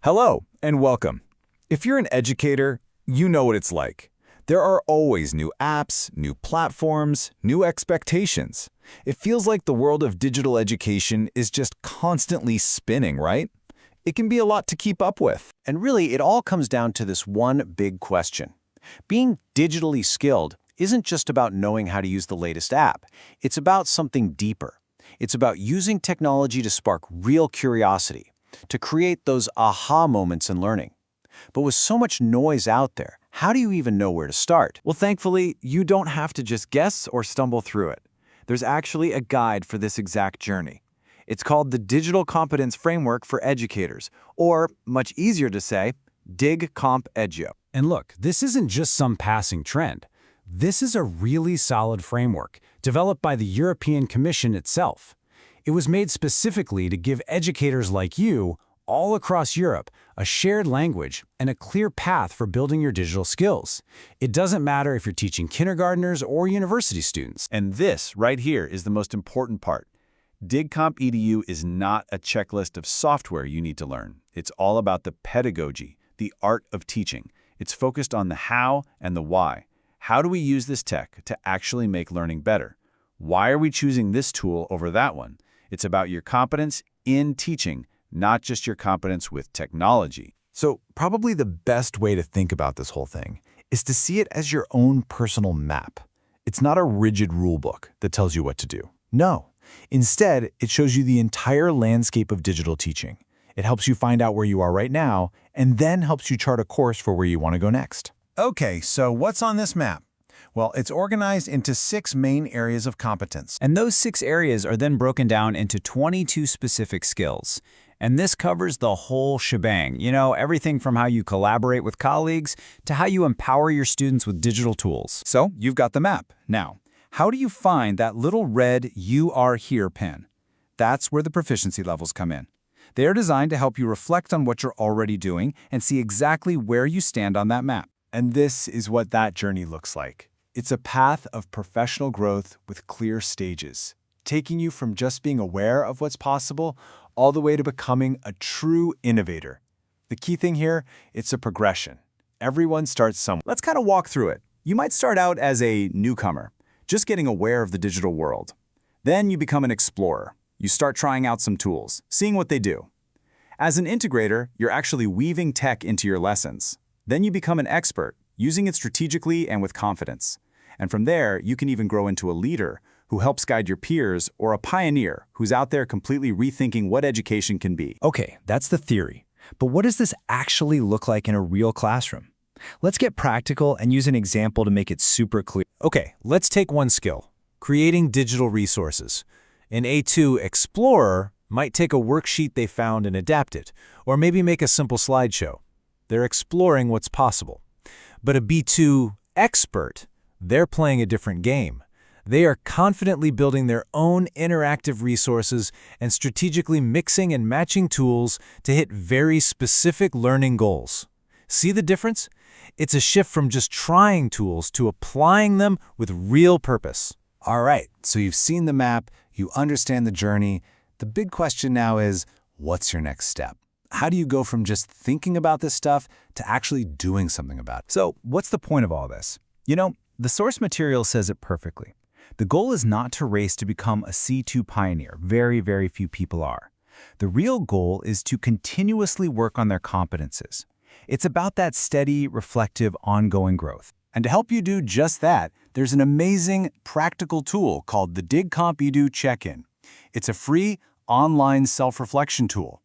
Hello and welcome. If you're an educator, you know what it's like. There are always new apps, new platforms, new expectations. It feels like the world of digital education is just constantly spinning, right? It can be a lot to keep up with. And really, it all comes down to this one big question. Being digitally skilled isn't just about knowing how to use the latest app. It's about something deeper. It's about using technology to spark real curiosity, to create those aha moments in learning. But with so much noise out there, how do you even know where to start? Well, thankfully, you don't have to just guess or stumble through it. There's actually a guide for this exact journey. It's called the Digital Competence Framework for Educators, or, much easier to say, DigCompEdu. And look, this isn't just some passing trend. This is a really solid framework, developed by the European Commission itself. It was made specifically to give educators like you, all across Europe, a shared language and a clear path for building your digital skills. It doesn't matter if you're teaching kindergartners or university students. And this right here is the most important part. DigCompEdu is not a checklist of software you need to learn. It's all about the pedagogy, the art of teaching. It's focused on the how and the why. How do we use this tech to actually make learning better? Why are we choosing this tool over that one? It's about your competence in teaching, not just your competence with technology. So probably the best way to think about this whole thing is to see it as your own personal map. It's not a rigid rule book that tells you what to do. No. Instead, it shows you the entire landscape of digital teaching. It helps you find out where you are right now, and then helps you chart a course for where you want to go next. Okay, so what's on this map? Well, it's organized into 6 main areas of competence. And those 6 areas are then broken down into 22 specific skills. And this covers the whole shebang. You know, everything from how you collaborate with colleagues to how you empower your students with digital tools. So you've got the map. Now, how do you find that little red "You Are Here" pin? That's where the proficiency levels come in. They are designed to help you reflect on what you're already doing and see exactly where you stand on that map. And this is what that journey looks like. It's a path of professional growth with clear stages, taking you from just being aware of what's possible all the way to becoming a true innovator. The key thing here, it's a progression. Everyone starts somewhere. Let's kind of walk through it. You might start out as a newcomer, just getting aware of the digital world. Then you become an explorer. You start trying out some tools, seeing what they do. As an integrator, you're actually weaving tech into your lessons. Then you become an expert, using it strategically and with confidence. And from there, you can even grow into a leader who helps guide your peers, or a pioneer who's out there completely rethinking what education can be. Okay, that's the theory. But what does this actually look like in a real classroom? Let's get practical and use an example to make it super clear. Okay, let's take one skill, creating digital resources. An A2 explorer might take a worksheet they found and adapt it, or maybe make a simple slideshow. They're exploring what's possible. But a B2 expert, they're playing a different game. They are confidently building their own interactive resources and strategically mixing and matching tools to hit very specific learning goals. See the difference? It's a shift from just trying tools to applying them with real purpose. All right, so you've seen the map, you understand the journey. The big question now is, what's your next step? How do you go from just thinking about this stuff to actually doing something about it? So, what's the point of all this? You know, the source material says it perfectly. The goal is not to race to become a C2 pioneer. Very, very few people are. The real goal is to continuously work on their competences. It's about that steady, reflective, ongoing growth. And to help you do just that, there's an amazing practical tool called the DigCompEdu Check-in. It's a free online self-reflection tool.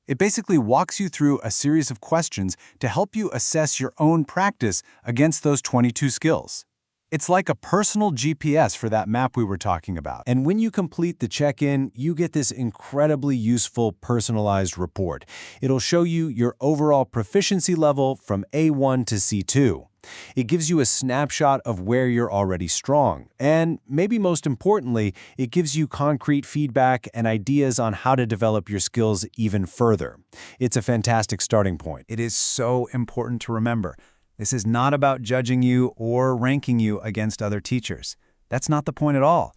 It basically walks you through a series of questions to help you assess your own practice against those 22 skills. It's like a personal GPS for that map we were talking about. And when you complete the check-in, you get this incredibly useful personalized report. It'll show you your overall proficiency level from A1 to C2. It gives you a snapshot of where you're already strong. And maybe most importantly, it gives you concrete feedback and ideas on how to develop your skills even further. It's a fantastic starting point. It is so important to remember. This is not about judging you or ranking you against other teachers. That's not the point at all.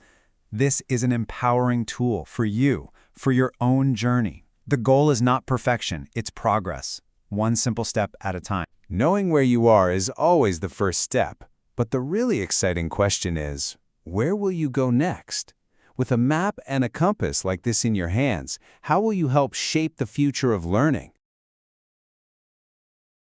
This is an empowering tool for you, for your own journey. The goal is not perfection, it's progress, one simple step at a time. Knowing where you are is always the first step, but the really exciting question is, where will you go next? With a map and a compass like this in your hands, how will you help shape the future of learning?